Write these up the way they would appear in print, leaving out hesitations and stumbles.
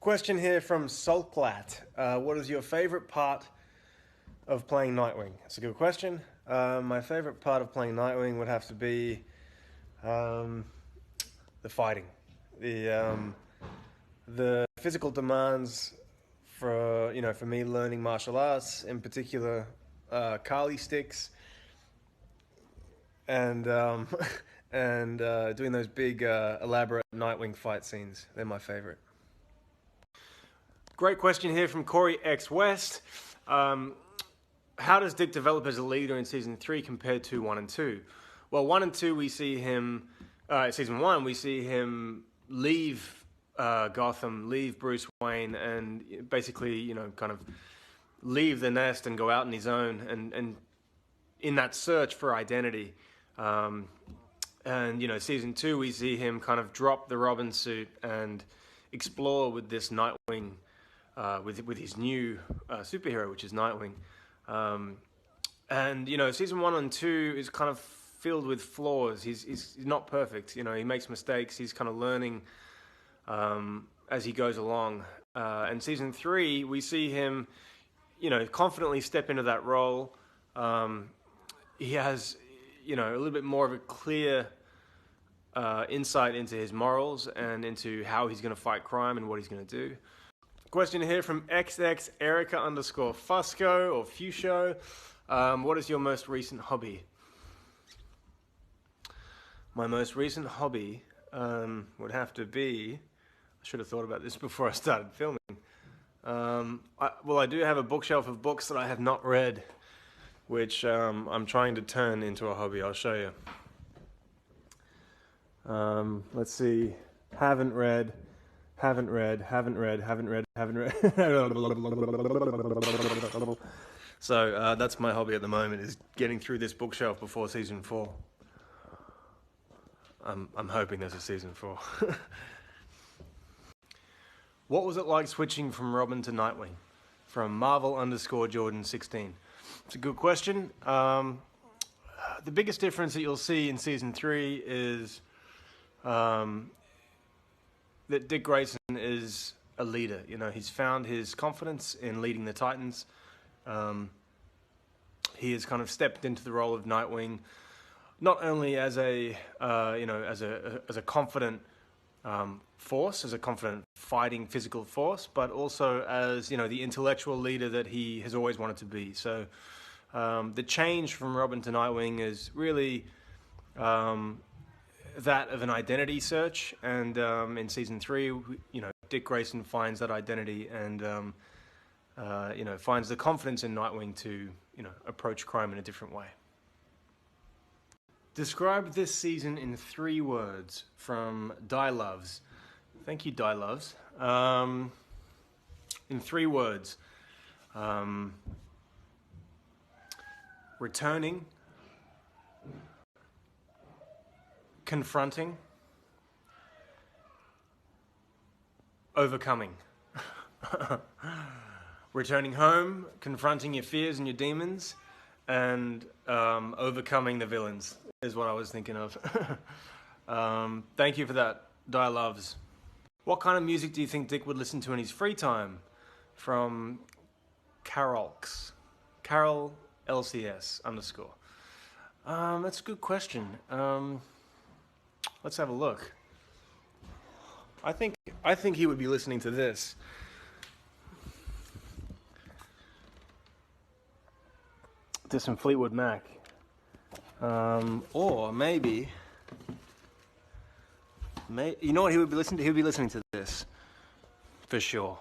Question here from Sulklat. What is your favorite part of playing Nightwing? That's a good question. My favorite part of playing Nightwing would have to be the fighting. The physical demands for me learning martial arts, in particular Kali sticks, and doing those big elaborate Nightwing fight scenes. They're my favorite. Great question here from Corey X West. How does Dick develop as a leader in season 3 compared to 1 and 2? Well, 1 and 2 we see him, season 1 we see him leave Gotham, leave Bruce Wayne, and basically kind of leave the nest and go out on his own, and in that search for identity. And season 2 we see him kind of drop the Robin suit and explore with this Nightwing. With his new superhero, which is Nightwing. Season 1 and 2 is kind of filled with flaws. He's not perfect. He makes mistakes. He's kind of learning as he goes along. And season 3, we see him, confidently step into that role. He has, a little bit more of a clear insight into his morals and into how he's going to fight crime and what he's going to do. Question here from XX Erica _Fusco or Fusco. What is your most recent hobby? My most recent hobby would have to be, I should have thought about this before I started filming. I do have a bookshelf of books that I have not read, which I'm trying to turn into a hobby. I'll show you. Let's see. Haven't read. So that's my hobby at the moment, is getting through this bookshelf before season 4. I'm hoping there's a season 4. What was it like switching from Robin to Nightwing? From Marvel _Jordan 16. It's a good question. The biggest difference that you'll see in season 3 is that Dick Grayson is a leader. He's found his confidence in leading the Titans. He has kind of stepped into the role of Nightwing, not only as a confident force, as a confident fighting physical force, but also as the intellectual leader that he has always wanted to be. So the change from Robin to Nightwing is really that of an identity search, and in season 3, Dick Grayson finds that identity and finds the confidence in Nightwing to approach crime in a different way. Describe this season in 3 words from Die Loves. Thank you, Die Loves. In 3 words, returning, confronting, overcoming. Returning home, confronting your fears and your demons, and overcoming the villains is what I was thinking of. Thank you for that, Die Loves. What kind of music do you think Dick would listen to in his free time? From Carolx. Carol LCS _. That's a good question. Let's have a look. I think he would be listening to this. To some Fleetwood Mac. Or maybe you know what he would be listening to? He would be listening to this. For sure.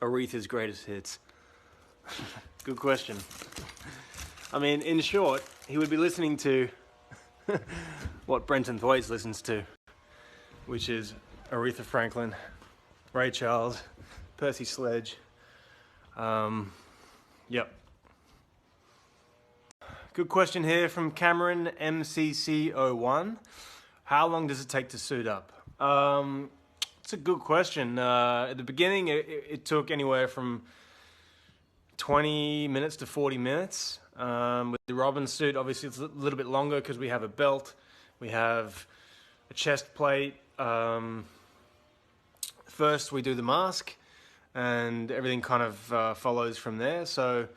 Aretha's greatest hits. Good question. I mean, in short, he would be listening to what Brenton Thwaites listens to, which is Aretha Franklin, Ray Charles, Percy Sledge. Yep. Good question here from Cameron MCC01. How long does it take to suit up? It's a good question. At the beginning, it took anywhere from 20 minutes to 40 minutes. With the Robin suit, obviously it's a little bit longer because we have a belt, we have a chest plate, first we do the mask, and everything kind of follows from there. So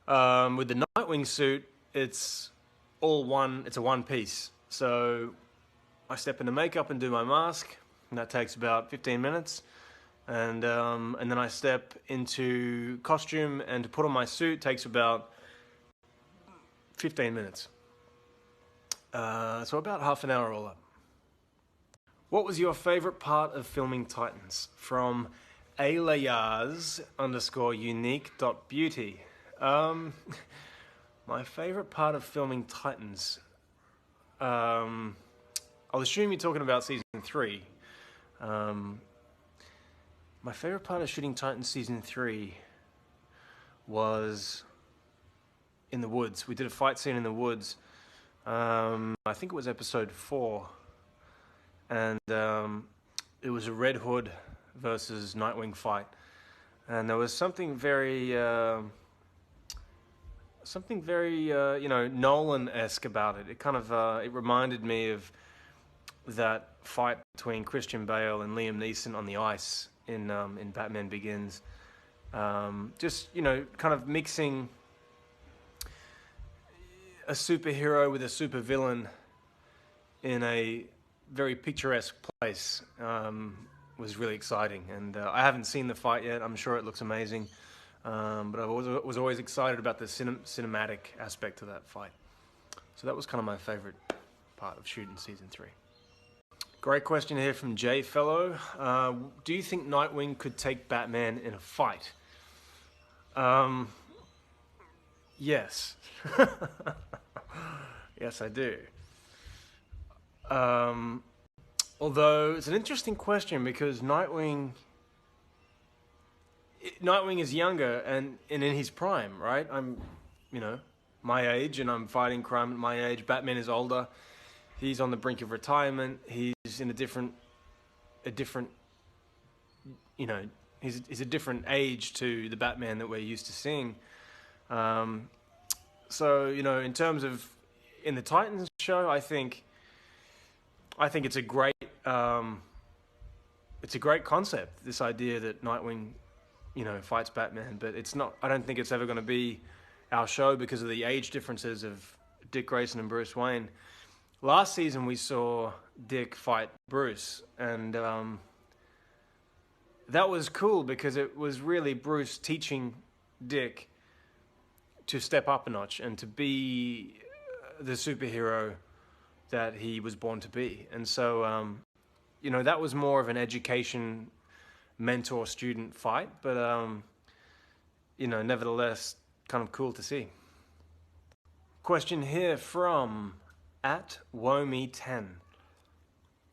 with the Nightwing suit, it's a one piece. So I step into makeup and do my mask, and that takes about 15 minutes. And then I step into costume, and to put on my suit takes about 15 minutes. So about half an hour all up. What was your favorite part of filming Titans? From alayaz_unique.beauty. My favorite part of filming Titans. I'll assume you're talking about season 3. My favorite part of shooting Titans season 3 was in the woods. We did a fight scene in the woods. I think it was episode 4. And it was a Red Hood versus Nightwing fight. And there was something very Nolan-esque about it. It kind of it reminded me of that fight between Christian Bale and Liam Neeson on the ice in Batman Begins. Just kind of mixing a superhero with a supervillain in a very picturesque place was really exciting. And I haven't seen the fight yet. I'm sure it looks amazing. But I was always excited about the cinematic aspect of that fight. So that was kind of my favorite part of shooting season 3. Great question here from Jay Fellow. Do you think Nightwing could take Batman in a fight? Yes. Yes, I do. Although it's an interesting question because Nightwing is younger and in his prime, right? I'm, my age, and I'm fighting crime at my age. Batman is older. He's on the brink of retirement. He's in a different he's a different age to the Batman that we're used to seeing. So, in terms of in the Titans show, I think it's a great concept, this idea that Nightwing, fights Batman, but it's not. I don't think it's ever going to be our show because of the age differences of Dick Grayson and Bruce Wayne. Last season we saw Dick fight Bruce, and that was cool because it was really Bruce teaching Dick to step up a notch and to be the superhero that he was born to be. And so, that was more of an education mentor-student fight, but, nevertheless, kind of cool to see. Question here from @Womi10.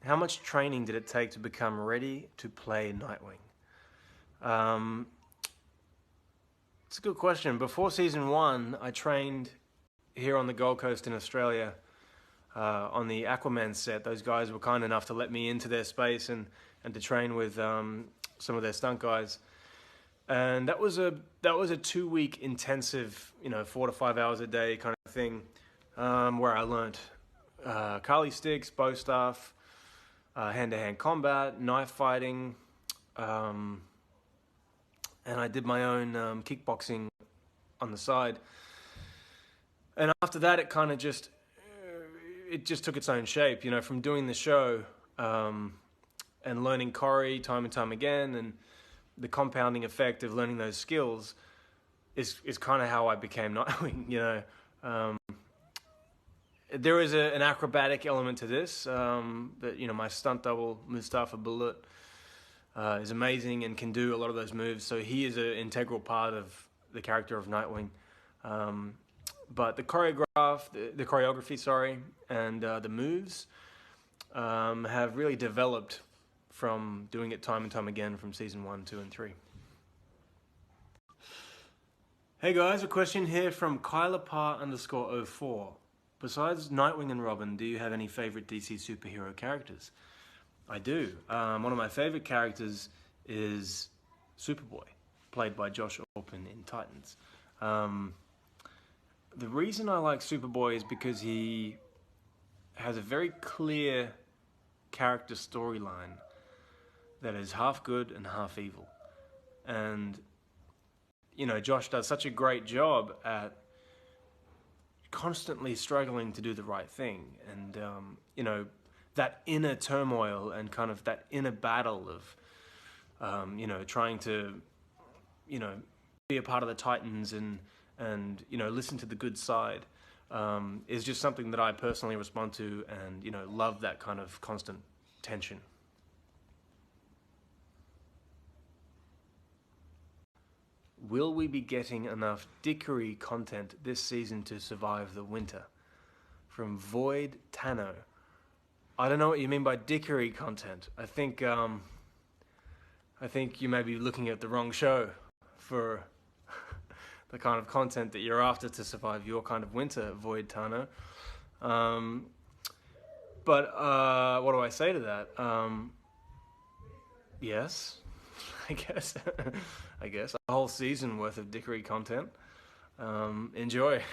How much training did it take to become ready to play Nightwing? It's a good question. Before season 1, I trained here on the Gold Coast in Australia on the Aquaman set. Those guys were kind enough to let me into their space and to train with some of their stunt guys. And that was a 2-week intensive, 4 to 5 hours a day kind of thing, where I learned Kali sticks, bow staff, hand-to-hand combat, knife fighting, and I did my own kickboxing on the side. And after that, it kind of just took its own shape, from doing the show and learning Corey time and time again, and the compounding effect of learning those skills is kind of how I became Nightwing. There is an acrobatic element to this. That my stunt double Mustafa Bullet is amazing and can do a lot of those moves. So he is an integral part of the character of Nightwing. But the choreography, and the moves have really developed from doing it time and time again from season 1, 2, and 3. Hey guys, a question here from KylaPar_04. Besides Nightwing and Robin, do you have any favorite DC superhero characters? I do. One of my favorite characters is Superboy, played by Josh Orpin in Titans. The reason I like Superboy is because he has a very clear character storyline that is half good and half evil. And, you know, Josh does such a great job at constantly struggling to do the right thing. And, you know, that inner turmoil and kind of that inner battle of, you know, trying to, you know, be a part of the Titans and you know, listen to the good side, is just something that I personally respond to and, you know, love that kind of constant tension. Will we be getting enough Dickory content this season to survive the winter? From Void Tano. I don't know what you mean by Dickory content. I think you may be looking at the wrong show for the kind of content that you're after to survive your kind of winter, Void Tano. But what do I say to that? Yes, I guess. I guess a whole season worth of Dickory content. Enjoy.